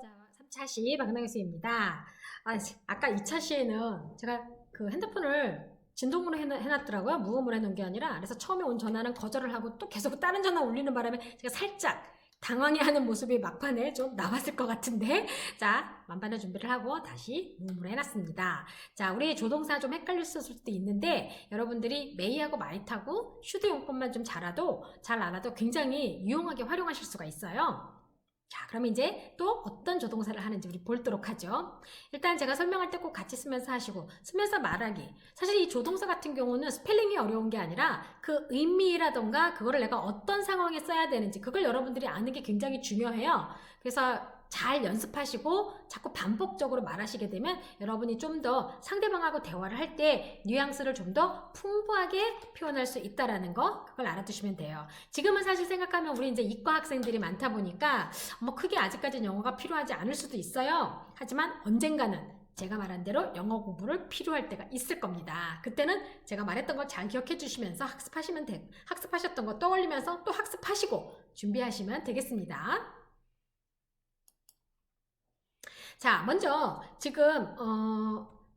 자, 3차 시 박은하 교수입니다. 아까 2차 시에는 제가 그 핸드폰을 진동으로 해놨더라고요. 무음으로 해놓은 게 아니라. 그래서 처음에 온 전화는 거절을 하고 또 계속 다른 전화 울리는 바람에 제가 살짝 당황해하는 모습이 막판에 좀 나왔을 것 같은데, 자, 만반의 준비를 하고 다시 무음으로 해놨습니다. 자, 우리 조동사 좀 헷갈렸을 수도 있는데 여러분들이 may하고 might하고 should 용법만 좀 잘 알아도 굉장히 유용하게 활용하실 수가 있어요. 자, 그럼 이제 또 어떤 조동사를 하는지 우리 보도록 하죠. 일단 제가 설명할 때 꼭 같이 쓰면서 하시고, 쓰면서 말하기. 사실 이 조동사 같은 경우는 스펠링이 어려운 게 아니라 그 의미라던가 그거를 내가 어떤 상황에 써야 되는지 그걸 여러분들이 아는 게 굉장히 중요해요. 그래서 잘 연습하시고 자꾸 반복적으로 말하시게 되면 여러분이 좀 더 상대방하고 대화를 할 때 뉘앙스를 좀 더 풍부하게 표현할 수 있다라는 거, 그걸 알아두시면 돼요. 지금은 사실 생각하면 우리 이제 이과 학생들이 많다 보니까 뭐 크게 아직까지는 영어가 필요하지 않을 수도 있어요. 하지만 언젠가는 제가 말한 대로 영어 공부를 필요할 때가 있을 겁니다. 그때는 제가 말했던 거 잘 기억해 주시면서 학습하셨던 거 떠올리면서 또 학습하시고 준비하시면 되겠습니다. 자, 먼저 지금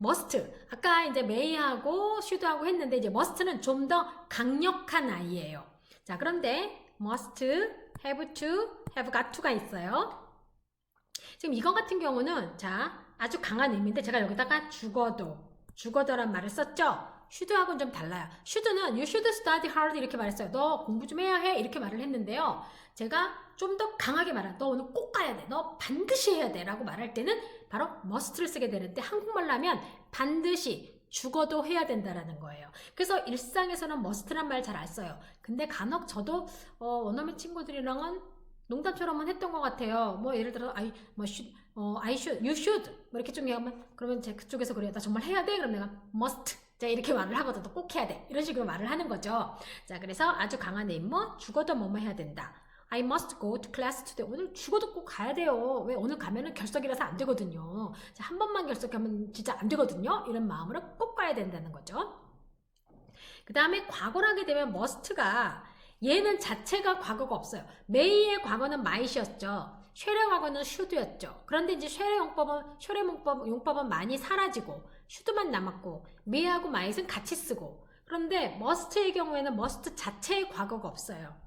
must, 아까 이제 may하고 should하고 했는데 이제 must는 좀 더 강력한 아이예요. 자, 그런데 must, have to, have got to가 있어요. 지금 이거 같은 경우는 자, 아주 강한 의미인데 제가 여기다가 죽어도란 말을 썼죠. should하고는 좀 달라요. should는 you should study hard 이렇게 말했어요. 너 공부 좀 해야 해 이렇게 말을 했는데요. 제가 좀 더 강하게 너 오늘 꼭 가야 돼. 너 반드시 해야 돼 라고 말할 때는 바로 must를 쓰게 되는데, 한국말로 하면 반드시 죽어도 해야 된다라는 거예요. 그래서 일상에서는 must란 말 잘 안 써요. 근데 간혹 저도 원어민 친구들이랑은 농담처럼은 했던 것 같아요. 뭐 예를 들어 I should, you should 뭐 이렇게 좀 얘기하면, 그러면 제 그쪽에서 그래요. 나 정말 해야 돼? 그럼 내가 must 자, 이렇게 말을 하거든. 또 꼭 해야 돼. 이런 식으로 말을 하는 거죠. 자, 그래서 아주 강한 의무, 죽어도 뭐뭐 해야 된다. I must go to class today. 오늘 죽어도 꼭 가야 돼요. 왜? 오늘 가면은 결석이라서 안 되거든요. 자, 한 번만 결석하면 진짜 안 되거든요. 이런 마음으로 꼭 가야 된다는 거죠. 그 다음에 과거를 하게 되면 must가, 얘는 자체가 과거가 없어요. may의 과거는 might이었죠. 쉘의 과거는 should였죠. 그런데 이제 쉘의 용법은 많이 사라지고 should만 남았고 may하고 might은 같이 쓰고, 그런데 must의 경우에는 must 자체의 과거가 없어요.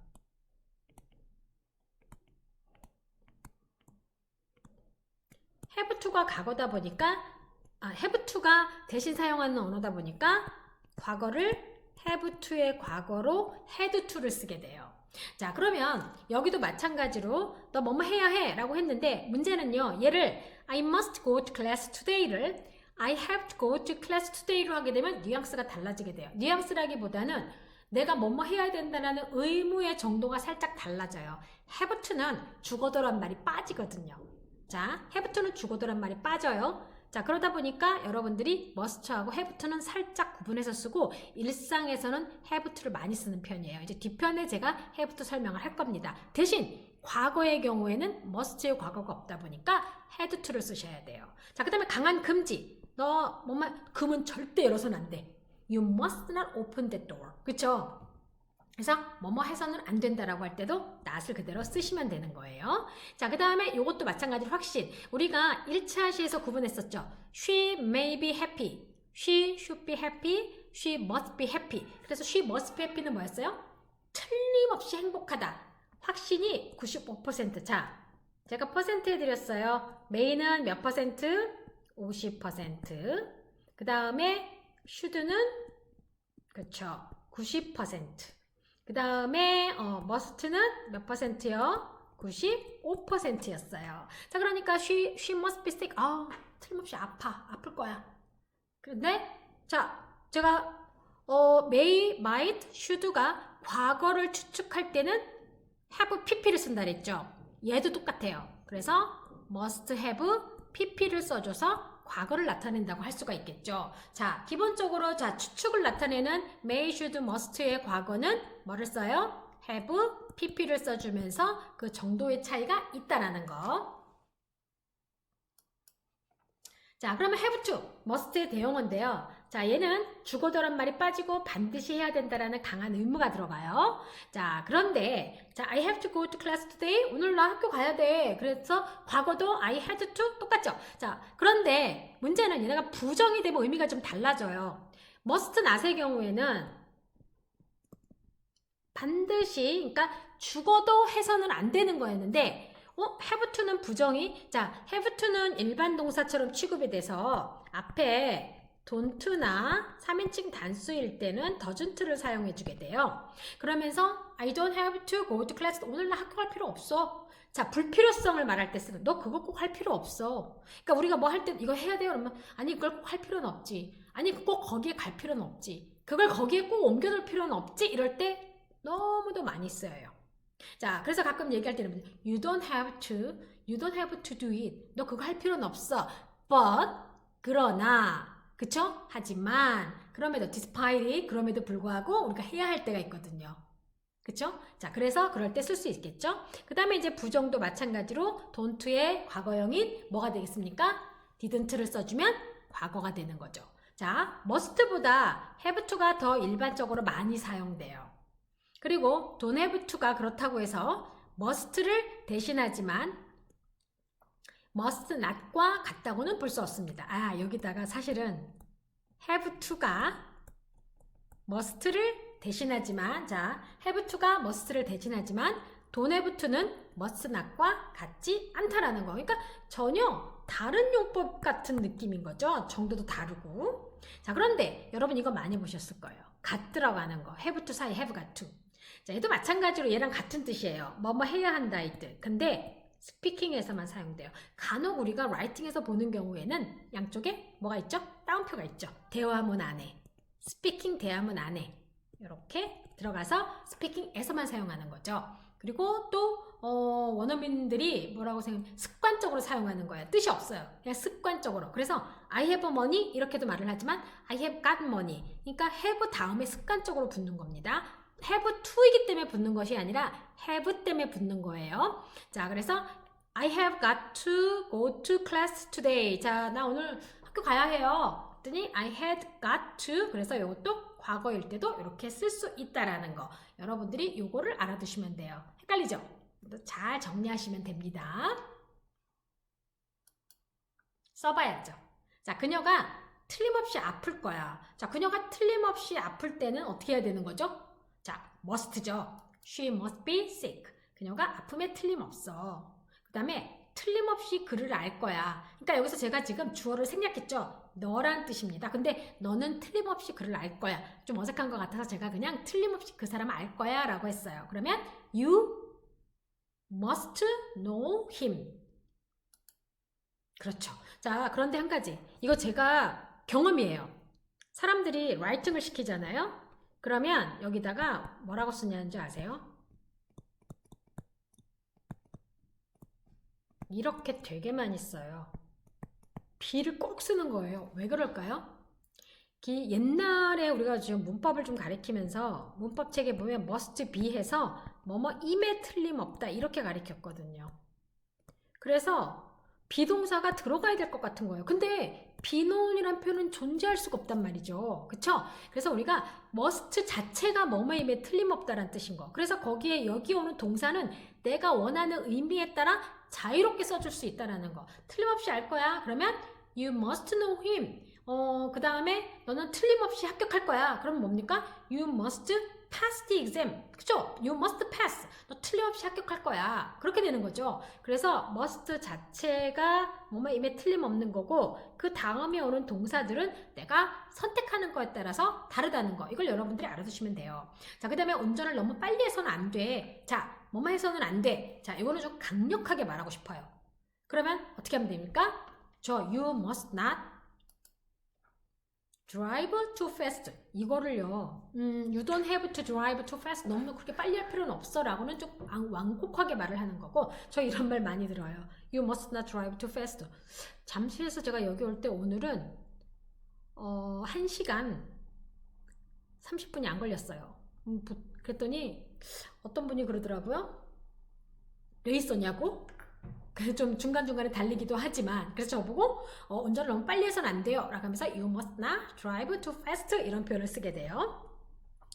have to가 과거다 보니까 have to가 대신 사용하는 언어다 보니까 과거를 have to의 과거로 had to를 쓰게 돼요. 자, 그러면 여기도 마찬가지로 너 뭐뭐 해야 해 라고 했는데, 문제는요, 얘를 I must go to class today를 I have to go to class today로 하게 되면 뉘앙스가 달라지게 돼요. 뉘앙스라기보다는 내가 뭐뭐 해야 된다는 의무의 정도가 살짝 달라져요. have to는 죽어도란 말이 빠지거든요. 자, have to는 죽어도란 말이 빠져요. 자, 그러다 보니까 여러분들이 must하고 have to는 살짝 구분해서 쓰고, 일상에서는 have to를 많이 쓰는 편이에요. 이제 뒤편에 제가 have to 설명을 할 겁니다. 대신 과거의 경우에는 must의 과거가 없다 보니까 had to를 쓰셔야 돼요. 자, 그 다음에 강한 금지. 너 금은 절대 열어서는 안 돼. You must not open the door. 그쵸? 그래서 뭐뭐 해서는 안 된다라고 할 때도 not을 그대로 쓰시면 되는 거예요. 자, 그 다음에 이것도 마찬가지로 확신. 우리가 1차 시에서 구분했었죠. She may be happy. She should be happy. She must be happy. 그래서 she must be happy는 뭐였어요? 틀림없이 행복하다. 확신이 95%. 자, 제가 퍼센트 해드렸어요. may는 몇 퍼센트? 50%. 그 다음에 should는 그쵸, 90%. 그 다음에 must는 몇 퍼센트요? 95%였어요. 자, 그러니까 she must be sick. 틀림없이 아플 거야. 그런데 자, 제가 may, might, should가 과거를 추측할 때는 have pp를 쓴다 그랬죠. 얘도 똑같아요. 그래서 must have pp를 써줘서 과거를 나타낸다고 할 수가 있겠죠. 자, 기본적으로 자, 추측을 나타내는 may, should, must의 과거는 뭐를 써요? have, pp를 써주면서 그 정도의 차이가 있다라는 거. 자, 그러면 have to, must의 대용어인데요. 자, 얘는 죽어도란 말이 빠지고 반드시 해야 된다라는 강한 의무가 들어가요. 자, 그런데 자, I have to go to class today. 오늘 나 학교 가야 돼. 그래서 과거도 I had to 똑같죠. 자, 그런데 문제는 얘네가 부정이 되면 의미가 좀 달라져요. must not의 경우에는 반드시, 그러니까 죽어도 해서는 안 되는 거였는데 have to는 부정이, 자, have to는 일반 동사처럼 취급이 돼서 앞에 don't나 3인칭 단수일 때는 doesn't를 사용해 주게 돼요. 그러면서 I don't have to go to class. 오늘 나 학교 갈 필요 없어. 자, 불필요성을 말할 때 쓰는, 너 그거 꼭 할 필요 없어. 그러니까 우리가 뭐 할 때 이거 해야 돼요? 그러면 아니 그걸 꼭 할 필요는 없지. 아니 꼭 거기에 갈 필요는 없지. 그걸 거기에 꼭 옮겨둘 필요는 없지. 이럴 때 너무도 많이 쓰여요. 자, 그래서 가끔 얘기할 때는 you don't have to do it. 너 그거 할 필요는 없어. But 그러나, 그쵸? 하지만, 그럼에도 despite it, 그럼에도 불구하고 우리가 해야 할 때가 있거든요. 그쵸? 자, 그래서 그럴 때 쓸 수 있겠죠? 그 다음에 이제 부정도 마찬가지로 don't의 과거형인 뭐가 되겠습니까? didn't를 써주면 과거가 되는 거죠. 자, must보다 have to가 더 일반적으로 많이 사용돼요. 그리고 don't have to가 그렇다고 해서 must를 대신하지만 must not과 같다고는 볼 수 없습니다. 아, 여기다가 사실은 have to가 must를 대신하지만, 자, have to가 must를 대신하지만 don't have to는 must not과 같지 않다라는 거. 그러니까 전혀 다른 용법 같은 느낌인 거죠. 정도도 다르고. 자, 그런데 여러분 이거 많이 보셨을 거예요. 갓 들어가는 거. have to 사이 have got to. 자, 얘도 마찬가지로 얘랑 같은 뜻이에요. 뭐뭐 해야 한다 이 뜻. 근데 스피킹에서만 사용돼요. 간혹 우리가 라이팅에서 보는 경우에는 양쪽에 뭐가 있죠? 따옴표가 있죠. 대화문 안에. 스피킹 대화문 안에. 이렇게 들어가서 스피킹에서만 사용하는 거죠. 그리고 또 원어민들이 뭐라고 습관적으로 사용하는 거예요. 뜻이 없어요. 그냥 습관적으로. 그래서 I have money 이렇게도 말을 하지만 I have got money. 그러니까 have 다음에 습관적으로 붙는 겁니다. have to이기 때문에 붙는 것이 아니라 have 때문에 붙는 거예요. 자, 그래서 I have got to go to class today. 자, 나 오늘 학교 가야 해요. 그랬더니 I had got to. 그래서 이것도 과거일 때도 이렇게 쓸 수 있다라는 거. 여러분들이 이거를 알아두시면 돼요. 헷갈리죠? 잘 정리하시면 됩니다. 써봐야죠. 자, 그녀가 틀림없이 아플 거야. 자, 그녀가 틀림없이 아플 때는 어떻게 해야 되는 거죠? 자, must죠. She must be sick. 그녀가 아픔에 틀림없어. 그 다음에 틀림없이 그를 알 거야. 그러니까 여기서 제가 지금 주어를 생략했죠. 너란 뜻입니다. 근데 너는 틀림없이 그를 알 거야. 좀 어색한 것 같아서 제가 그냥 틀림없이 그 사람을 알 거야 라고 했어요. 그러면 you must know him. 그렇죠. 자, 그런데 한 가지. 이거 제가 경험이에요. 사람들이 라이팅을 시키잖아요. 그러면 여기다가 뭐라고 쓰냐는 줄 아세요? 이렇게 되게 많이 써요. be를 꼭 쓰는 거예요. 왜 그럴까요? 옛날에 우리가 지금 문법을 좀 가리키면서 문법책에 보면 must be 해서 뭐뭐임에 틀림없다 이렇게 가리켰거든요. 그래서 비동사가 들어가야 될 것 같은 거예요. 근데 비노운이란 표현은 존재할 수가 없단 말이죠. 그쵸? 그래서 우리가 must 자체가 뭐뭐임에 틀림없다란 뜻인 거. 그래서 거기에 여기 오는 동사는 내가 원하는 의미에 따라 자유롭게 써줄 수 있다라는 거. 틀림없이 알 거야. 그러면 you must know him. 그 다음에 너는 틀림없이 합격할 거야. 그럼 뭡니까? You must pass the exam. 그쵸? You must pass. 너 틀림없이 합격할 거야. 그렇게 되는 거죠. 그래서 must 자체가 뭐뭐임에 틀림없는 거고 그 다음에 오는 동사들은 내가 선택하는 거에 따라서 다르다는 거. 이걸 여러분들이 알아두시면 돼요. 자, 그 다음에 운전을 너무 빨리 해서는 안 돼. 자, 뭐뭐 해서는 안 돼. 자, 이거는 좀 강력하게 말하고 싶어요. 그러면 어떻게 하면 됩니까? you must not drive too fast. 이거를요, you don't have to drive too fast. 너무 그렇게 빨리 할 필요는 없어. 라고는 좀 완곡하게 말을 하는 거고, 저 이런 말 많이 들어요. You must not drive too fast. 잠실에서 제가 여기 올 때 오늘은, 1시간 30분이 안 걸렸어요. 그랬더니, 어떤 분이 그러더라고요. 레이서냐고? 그래서 좀 중간중간에 달리기도 하지만 그래서 저보고 운전을 너무 빨리 해서는 안 돼요 라고 하면서 you must not drive too fast 이런 표현을 쓰게 돼요.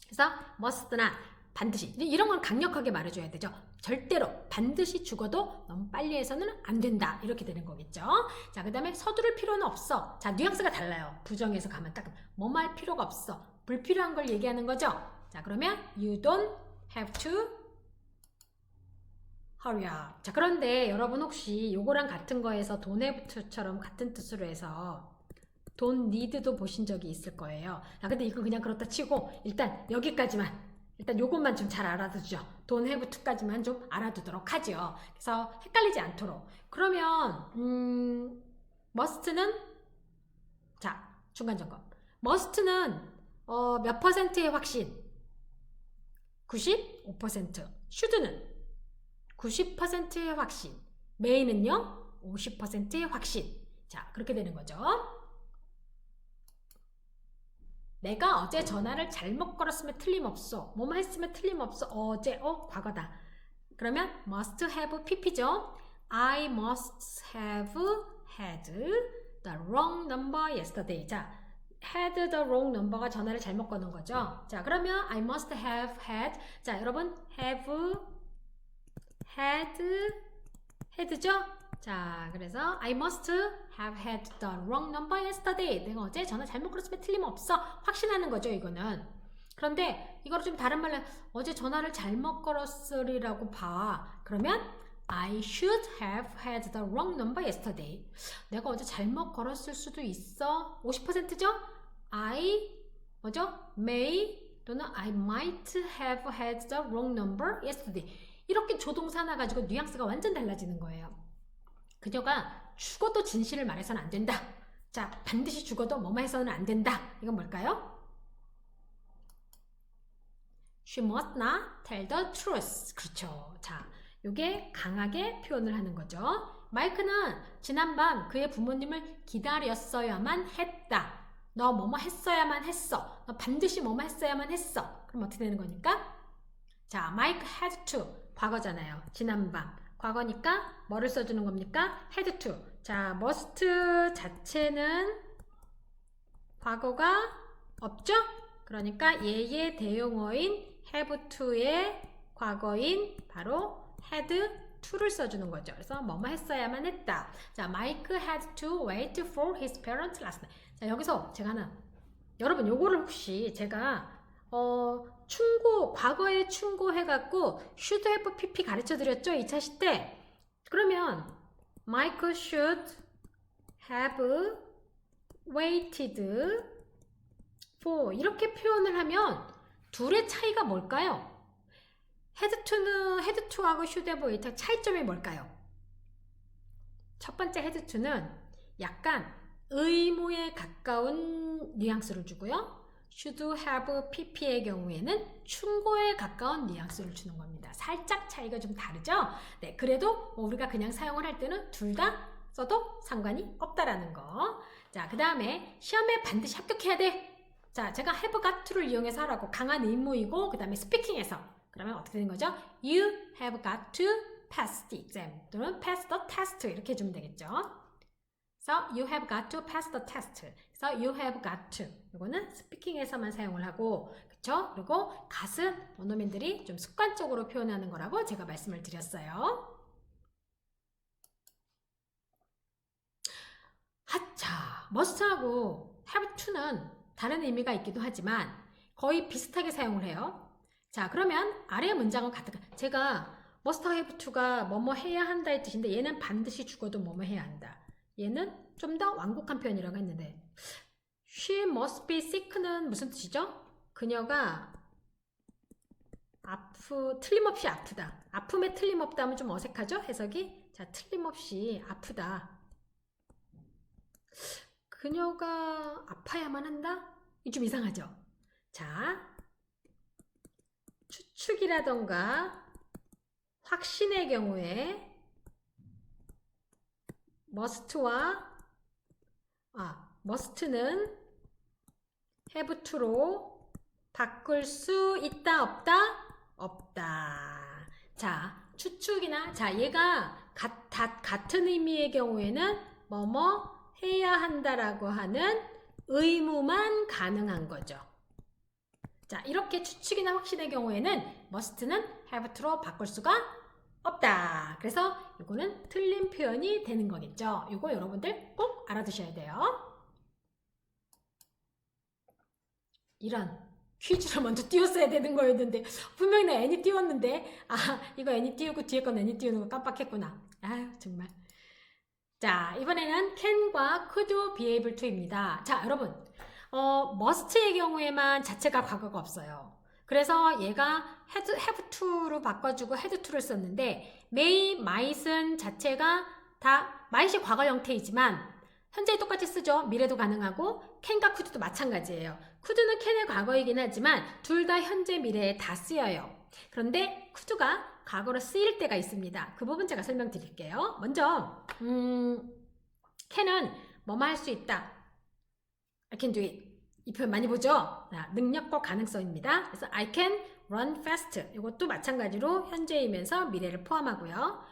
그래서 must not 반드시 이런 건 강력하게 말해줘야 되죠. 절대로 반드시 죽어도 너무 빨리 해서는 안 된다 이렇게 되는 거겠죠. 자, 그 다음에 서두를 필요는 없어. 자, 뉘앙스가 달라요. 부정에서 가면 딱 뭐뭐 할 필요가 없어. 불필요한 걸 얘기하는 거죠. 자, 그러면 you don't have to hurry up. 자, 그런데 여러분 혹시 요거랑 같은 거에서 don't have to처럼 같은 뜻으로 해서 don't need도 보신 적이 있을 거예요. 자, 근데 이거 그냥 그렇다 치고 일단 여기까지만 일단 요것만 좀 잘 알아두죠. don't have to까지만 좀 알아두도록 하죠. 그래서 헷갈리지 않도록. 그러면 must는 자, 중간 점검. must는 몇 퍼센트의 확신? 95%. should는 90%의 확신. may는요? 50%의 확신. 자, 그렇게 되는 거죠. 내가 어제 전화를 잘못 걸었으면 틀림없어. 뭐뭐 했으면 틀림없어. 어제 과거다. 그러면 must have pp죠. I must have had the wrong number yesterday. 자, had the wrong number가 전화를 잘못 거는 거죠. 자, 그러면 I must have had. 자, 여러분 have had죠? 자, 그래서 I must have had the wrong number yesterday. 내가 어제 전화 잘못 걸었으면 틀림없어. 확신하는 거죠, 이거는. 그런데 이거를 좀 다른 말로 어제 전화를 잘못 걸었으리라고 봐. 그러면 I should have had the wrong number yesterday. 내가 어제 잘못 걸었을 수도 있어. 50%죠? I 뭐죠? may 또는 I might have had the wrong number yesterday. 이렇게 조동사 하나 가지고 뉘앙스가 완전 달라지는 거예요. 그녀가 죽어도 진실을 말해서는 안 된다. 자, 반드시 죽어도 뭐뭐 해서는 안 된다. 이건 뭘까요? She must not tell the truth. 그렇죠. 자, 요게 강하게 표현을 하는 거죠. 마이크는 지난밤 그의 부모님을 기다렸어야만 했다. 너 뭐뭐 했어야만 했어. 너 반드시 뭐뭐 했어야만 했어. 그럼 어떻게 되는 거니까? 자, Mike had to. 과거잖아요. 지난밤. 과거니까 뭐를 써주는 겁니까? had to. 자, must 자체는 과거가 없죠? 그러니까 얘의 대용어인 have to의 과거인 바로 had to를 써주는 거죠. 그래서 뭐뭐 했어야만 했다. 자, Mike had to wait for his parents last night. 자, 여기서 제가 하나 여러분 요거를 혹시 제가 과거에 충고해갖고 should have pp 가르쳐 드렸죠? 2차 시 때. 그러면 Michael should have waited for 이렇게 표현을 하면 둘의 차이가 뭘까요? had to하고 should have waited 차이점이 뭘까요? 첫 번째 had to는 약간 의무에 가까운 뉘앙스를 주고요. should have pp의 경우에는 충고에 가까운 뉘앙스를 주는 겁니다. 살짝 차이가 좀 다르죠? 네, 그래도 우리가 그냥 사용을 할 때는 둘 다 써도 상관이 없다라는 거. 자, 그 다음에 시험에 반드시 합격해야 돼. 자, 제가 have got to를 이용해서 하라고 강한 의무이고 그 다음에 스피킹에서 그러면 어떻게 되는 거죠? You have got to pass the exam 또는 pass the test 이렇게 해주면 되겠죠? 그래서 you have got to pass the test. 그래서 you have got to. 이거는 스피킹에서만 사용을 하고, 그쵸? 그리고 gat은 원어민들이 좀 습관적으로 표현하는 거라고 제가 말씀을 드렸어요. 하차, must하고 have to는 다른 의미가 있기도 하지만 거의 비슷하게 사용을 해요. 자, 그러면 아래 문장은 같을까? 제가 must하고 have to가 뭐뭐 해야 한다의 뜻인데 얘는 반드시 죽어도 뭐뭐 해야 한다. 얘는 좀 더 완곡한 표현이라고 했는데 She must be sick는 무슨 뜻이죠? 그녀가 틀림없이 아프다. 아픔에 틀림없다 하면 좀 어색하죠? 해석이? 자, 틀림없이 아프다. 그녀가 아파야만 한다? 이게 좀 이상하죠? 자, 추측이라던가 확신의 경우에 must는 have to로 바꿀 수 있다 없다? 없다. 자, 추측이나 자, 얘가 같은 의미의 경우에는 뭐뭐 해야 한다라고 하는 의무만 가능한 거죠. 자, 이렇게 추측이나 확신의 경우에는 must는 have to로 바꿀 수가 없다. 그래서 이거는 틀린 표현이 되는 거겠죠. 이거 여러분들 꼭 알아두셔야 돼요. 이런 퀴즈를 먼저 띄웠어야 되는 거였는데 분명히 나 애니 띄웠는데 이거 애니 띄우고 뒤에 건 애니 띄우는 거 깜빡했구나. 아유 정말. 자, 이번에는 can과 could be able to입니다. 자, 여러분 must의 경우에만 자체가 과거가 없어요. 그래서 얘가 have to로 바꿔주고 had to를 썼는데 may, might은 자체가 다 might이 과거 형태이지만 현재 똑같이 쓰죠. 미래도 가능하고 can과 could도 마찬가지예요. could는 can의 과거이긴 하지만 둘 다 현재 미래에 다 쓰여요. 그런데 could가 과거로 쓰일 때가 있습니다. 그 부분 제가 설명드릴게요. 먼저 can은 뭐뭐 할 수 있다. I can do it. 이 표현 많이 보죠? 능력과 가능성입니다. 그래서 I can run fast. 이것도 마찬가지로 현재이면서 미래를 포함하고요.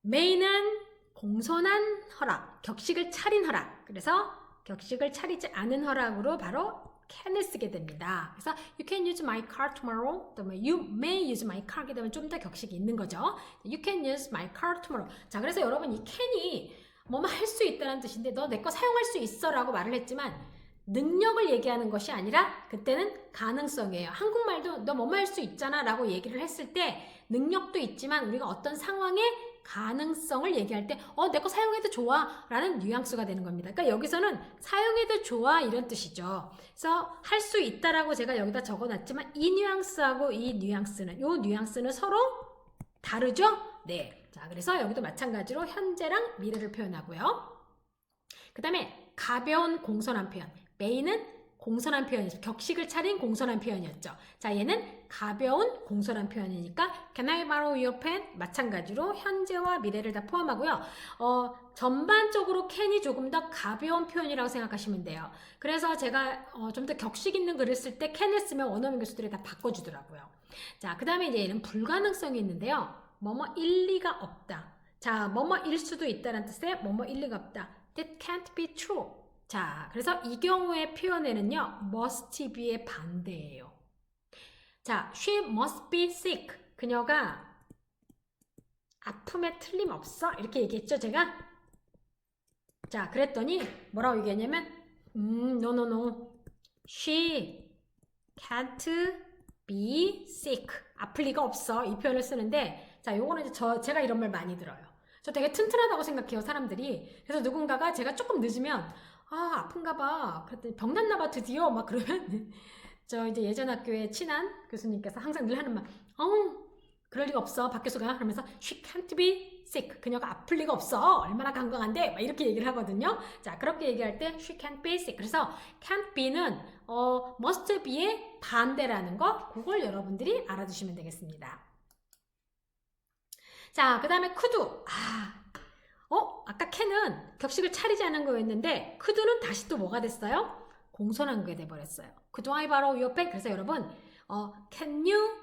may는 공손한 허락, 격식을 차린 허락. 그래서 격식을 차리지 않은 허락으로 바로 can을 쓰게 됩니다. 그래서 you can use my car tomorrow. 또 you may use my car 하게 되면 좀 더 격식이 있는 거죠. You can use my car tomorrow. 자, 그래서 여러분 이 can이 뭐뭐 할 수 있다는 뜻인데 너 내 거 사용할 수 있어 라고 말을 했지만 능력을 얘기하는 것이 아니라 그때는 가능성이에요. 한국말도 너 뭐뭐 할 수 있잖아 라고 얘기를 했을 때 능력도 있지만 우리가 어떤 상황에 가능성을 얘기할 때 내 거 사용해도 좋아 라는 뉘앙스가 되는 겁니다. 그러니까 여기서는 사용해도 좋아 이런 뜻이죠. 그래서 할 수 있다라고 제가 여기다 적어놨지만 이 뉘앙스하고 이 뉘앙스는 서로 다르죠? 네. 자, 그래서 여기도 마찬가지로 현재랑 미래를 표현하고요. 그 다음에 가벼운 공손한 표현. may는 공손한 표현이죠. 격식을 차린 공손한 표현이었죠. 자, 얘는 가벼운 공손한 표현이니까 can I borrow your pen? 마찬가지로 현재와 미래를 다 포함하고요. 전반적으로 can이 조금 더 가벼운 표현이라고 생각하시면 돼요. 그래서 제가 좀 더 격식 있는 글을 쓸 때 can을 쓰면 원어민 교수들이 다 바꿔주더라고요. 자, 그 다음에 이제 얘는 불가능성이 있는데요. 뭐뭐 일리가 없다. 자, 뭐뭐일 수도 있다는 뜻의 뭐뭐 일리가 없다. That can't be true. 자, 그래서 이 경우의 표현에는요, must be의 반대예요. 자, she must be sick. 그녀가 아픔에 틀림없어. 이렇게 얘기했죠, 제가? 자, 그랬더니 뭐라고 얘기했냐면 no. She can't be sick. 아플 리가 없어. 이 표현을 쓰는데 자, 요거는 이제 제가 이런 말 많이 들어요. 저 되게 튼튼하다고 생각해요, 사람들이. 그래서 누군가가 제가 조금 늦으면 아픈가 봐. 그랬더니 병났나 봐 드디어 막 그러면 저 이제 예전 학교에 친한 교수님께서 항상 늘 하는 말 그럴 리가 없어 박 교수가 하면서 she can't be sick. 그녀가 아플 리가 없어. 얼마나 건강한데 막 이렇게 얘기를 하거든요. 자, 그렇게 얘기할 때 she can't be sick. 그래서 can't be는 must be의 반대라는 거 그걸 여러분들이 알아두시면 되겠습니다. 자, 그 다음에 could. 아까 can은 격식을 차리지 않은 거였는데 could는 다시 또 뭐가 됐어요? 공손한 게 돼버렸어요. Could I borrow your pen? 그래서 여러분 can you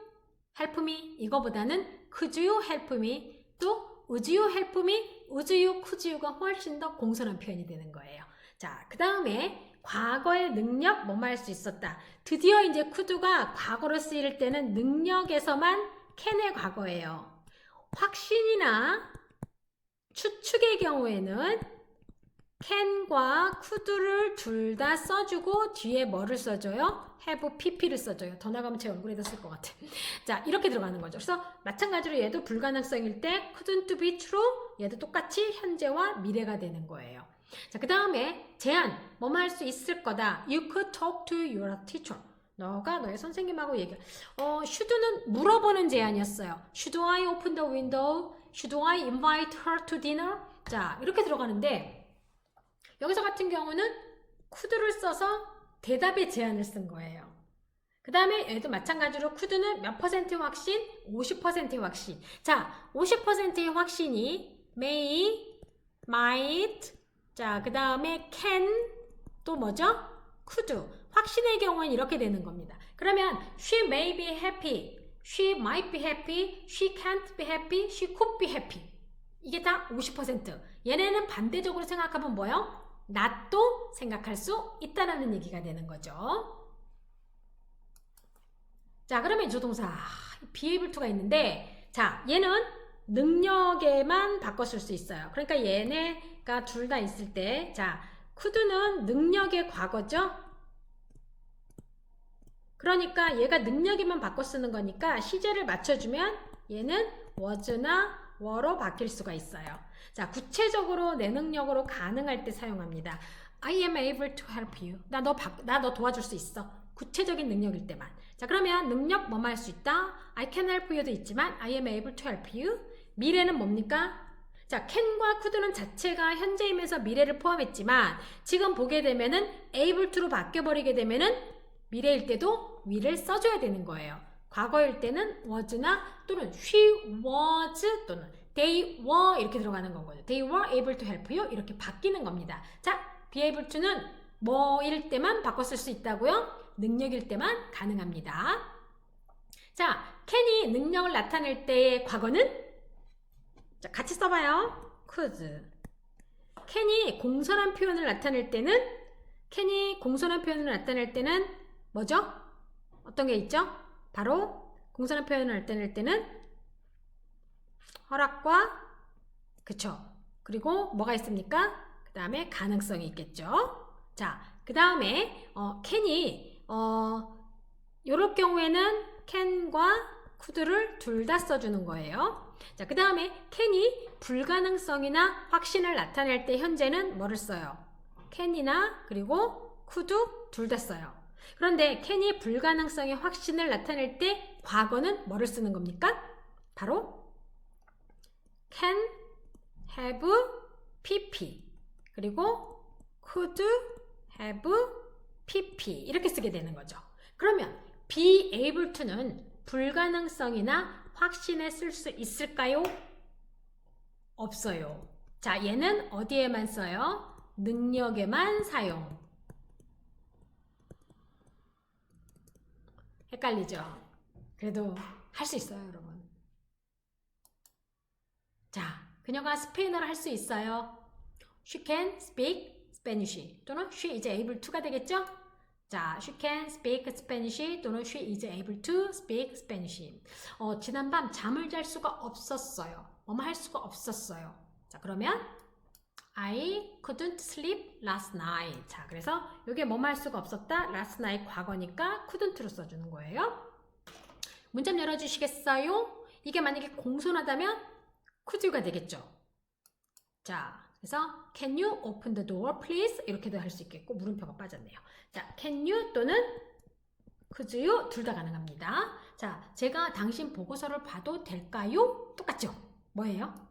help me? 이거보다는 could you help me? 또 would you help me? would you, could you가 훨씬 더 공손한 표현이 되는 거예요. 자, 그 다음에 과거의 능력 뭐뭐 할 수 있었다. 드디어 이제 could가 과거로 쓰일 때는 능력에서만 can의 과거예요. 확신이나 추측의 경우에는 can과 could를 둘 다 써주고 뒤에 뭐를 써줘요? have pp를 써줘요. 더 나가면 제 얼굴에다 쓸 것 같아. 자, 이렇게 들어가는 거죠. 그래서 마찬가지로 얘도 불가능성일 때 couldn't be true. 얘도 똑같이 현재와 미래가 되는 거예요. 자, 그 다음에 제안 뭐뭐 할 수 있을 거다. You could talk to your teacher. 너가 너의 선생님하고 should는 물어보는 제안이었어요. Should I open the window? Should I invite her to dinner? 자, 이렇게 들어가는데 여기서 같은 경우는 could를 써서 대답의 제안을 쓴 거예요. 그 다음에 얘도 마찬가지로 could는 몇 퍼센트 확신? 50%의 확신. 자, 50%의 확신이 may, might, 자, 그 다음에 can, 또 뭐죠? could. 확신의 경우는 이렇게 되는 겁니다. 그러면 she may be happy, she might be happy, she can't be happy, she could be happy. 이게 다 50%. 얘네는 반대적으로 생각하면 뭐요? not도 생각할 수 있다라는 얘기가 되는 거죠. 자, 그러면 조동사 be able to가 있는데, 자, 얘는 능력에만 바꿨을 수 있어요. 그러니까 얘네가 둘 다 있을 때, 자, could는 능력의 과거죠. 그러니까 얘가 능력에만 바꿔 쓰는 거니까 시제를 맞춰주면 얘는 was나 were로 바뀔 수가 있어요. 자, 구체적으로 내 능력으로 가능할 때 사용합니다. I am able to help you. 나 너 도와줄 수 있어. 구체적인 능력일 때만. 자, 그러면 능력 뭐뭐 할 수 있다. I can help you도 있지만 I am able to help you. 미래는 뭡니까? 자, can과 could는 자체가 현재이면서 미래를 포함했지만 지금 보게 되면은 able to로 바뀌어버리게 되면은 미래일 때도 will을 써줘야 되는 거예요. 과거일 때는 was나 또는 she was 또는 they were 이렇게 들어가는 거거든요. They were able to help you 이렇게 바뀌는 겁니다. 자, be able to는 뭐일 때만 바꿔 쓸 수 있다고요? 능력일 때만 가능합니다. 자, can이 능력을 나타낼 때의 과거는 자, 같이 써봐요. could. can이 공손한 표현을 나타낼 때는 뭐죠? 어떤 게 있죠? 바로 공손한 표현을 나타낼 때는 허락과 그쵸? 그리고 뭐가 있습니까? 그 다음에 가능성이 있겠죠? 자, 그 다음에 can이 요럴 경우에는 can과 could를 둘 다 써주는 거예요. 자, 그 다음에 can이 불가능성이나 확신을 나타낼 때 현재는 뭐를 써요? can이나 그리고 could 둘 다 써요. 그런데 can이 불가능성의 확신을 나타낼 때 과거는 뭐를 쓰는 겁니까? 바로 can, have, pp 그리고 could, have, pp 이렇게 쓰게 되는 거죠. 그러면 be able to는 불가능성이나 확신에 쓸 수 있을까요? 없어요. 자, 얘는 어디에만 써요? 능력에만 사용. 헷갈리죠? 그래도 할 수 있어요, 여러분. 자, 그녀가 스페인어를 할 수 있어요. She can speak Spanish 또는 she is able to가 되겠죠? 자, she can speak Spanish 또는 she is able to speak Spanish. 지난밤 잠을 잘 수가 없었어요. 뭐뭐 할 수가 없었어요. 자, 그러면 I couldn't sleep last night. 자, 그래서 이게 뭐뭐 할 수가 없었다. last night 과거니까 couldn't로 써주는 거예요. 문자 열어주시겠어요? 이게 만약에 공손하다면 could가 되겠죠. 자, 그래서 can you open the door please? 이렇게도 할 수 있겠고 물음표가 빠졌네요. 자, can you 또는 could you 둘 다 가능합니다. 자, 제가 당신 보고서를 봐도 될까요? 똑같죠? 뭐예요?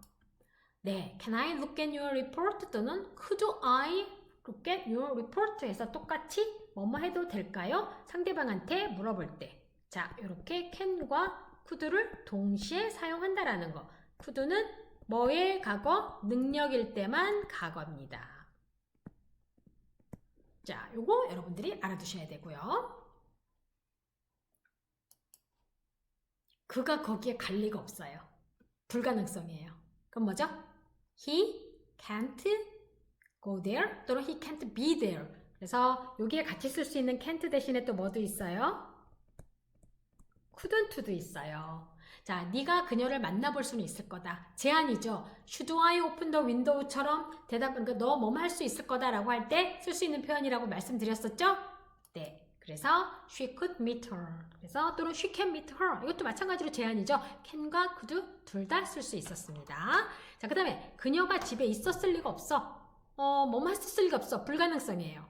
네, can I look at your report 또는 could I look at your report 해서 똑같이 뭐뭐 해도 될까요? 상대방한테 물어볼 때. 자, 이렇게 can과 could를 동시에 사용한다라는 거. could는 뭐의 과거? 능력일 때만 과거입니다. 자, 요거 여러분들이 알아두셔야 되고요. 그가 거기에 갈 리가 없어요. 불가능성이에요. 그럼 뭐죠? He can't go there 또는 he can't be there. 그래서 여기에 같이 쓸 수 있는 can't 대신에 또 뭐도 있어요? couldn't도 있어요. 자, 네가 그녀를 만나볼 수는 있을 거다. 제안이죠. Should I open the window처럼 그러니까 너 뭐뭐 할 수 있을 거다라고 할 때 쓸 수 있는 표현이라고 말씀드렸었죠? 네. 그래서 she could meet her. 그래서 또는 she can meet her. 이것도 마찬가지로 제안이죠. can과 could 둘 다 쓸 수 있었습니다. 자, 그 다음에 그녀가 집에 있었을 리가 없어. 뭐뭐 했었을 리가 없어. 불가능성이에요.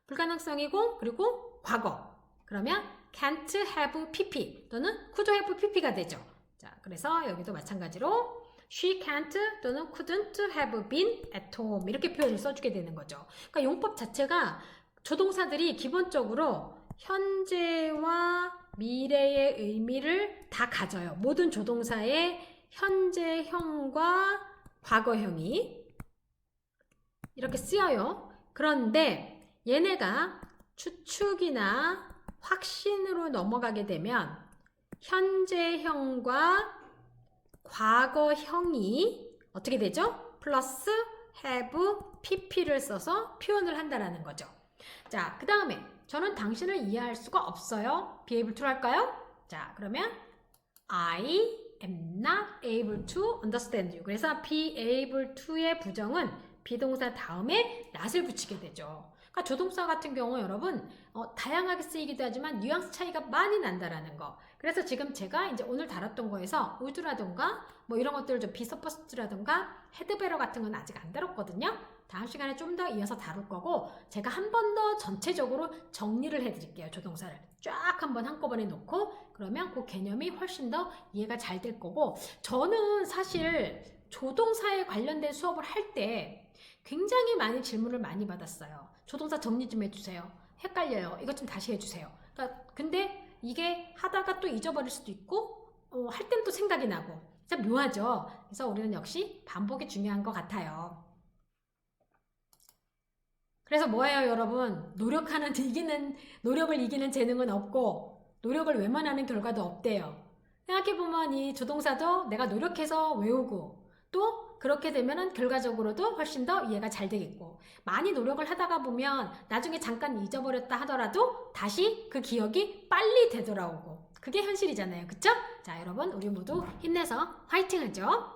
불가능성이고 그리고 과거. 그러면 can't have pp 또는 could have pp가 되죠. 자, 그래서 여기도 마찬가지로 she can't 또는 couldn't have been at home 이렇게 표현을 써주게 되는 거죠. 그러니까 용법 자체가 조동사들이 기본적으로 현재와 미래의 의미를 다 가져요. 모든 조동사의 현재형과 과거형이 이렇게 쓰여요. 그런데 얘네가 추측이나 확신으로 넘어가게 되면 현재형과 과거형이 어떻게 되죠? 플러스 have pp를 써서 표현을 한다라는 거죠. 자, 그 다음에 저는 당신을 이해할 수가 없어요. be able to 할까요? 자, 그러면 I am not able to understand you. 그래서 be able to의 부정은 비동사 다음에 not을 붙이게 되죠. 그러니까 조동사 같은 경우 여러분 다양하게 쓰이기도 하지만 뉘앙스 차이가 많이 난다라는 거. 그래서 지금 제가 이제 오늘 다뤘던 거에서 would라던가 뭐 이런 것들을 좀 be supposed라던가 had better 같은 건 아직 안 다뤘거든요. 다음 시간에 좀 더 이어서 다룰 거고 제가 한 번 더 전체적으로 정리를 해드릴게요. 조동사를 쫙 한번 한꺼번에 놓고 그러면 그 개념이 훨씬 더 이해가 잘 될 거고 저는 사실 조동사에 관련된 수업을 할 때 굉장히 많이 질문을 많이 받았어요. 조동사 정리 좀 해주세요. 헷갈려요. 이것 좀 다시 해주세요. 그러니까 근데 이게 하다가 또 잊어버릴 수도 있고 할 땐 또 생각이 나고 진짜 묘하죠. 그래서 우리는 역시 반복이 중요한 것 같아요. 그래서 뭐예요, 여러분? 노력을 이기는 재능은 없고, 노력을 외면하는 결과도 없대요. 생각해보면 이 조동사도 내가 노력해서 외우고, 또 그렇게 되면은 결과적으로도 훨씬 더 이해가 잘 되겠고, 많이 노력을 하다가 보면 나중에 잠깐 잊어버렸다 하더라도 다시 그 기억이 빨리 되돌아오고, 그게 현실이잖아요. 그쵸? 자, 여러분, 우리 모두 힘내서 화이팅 하죠?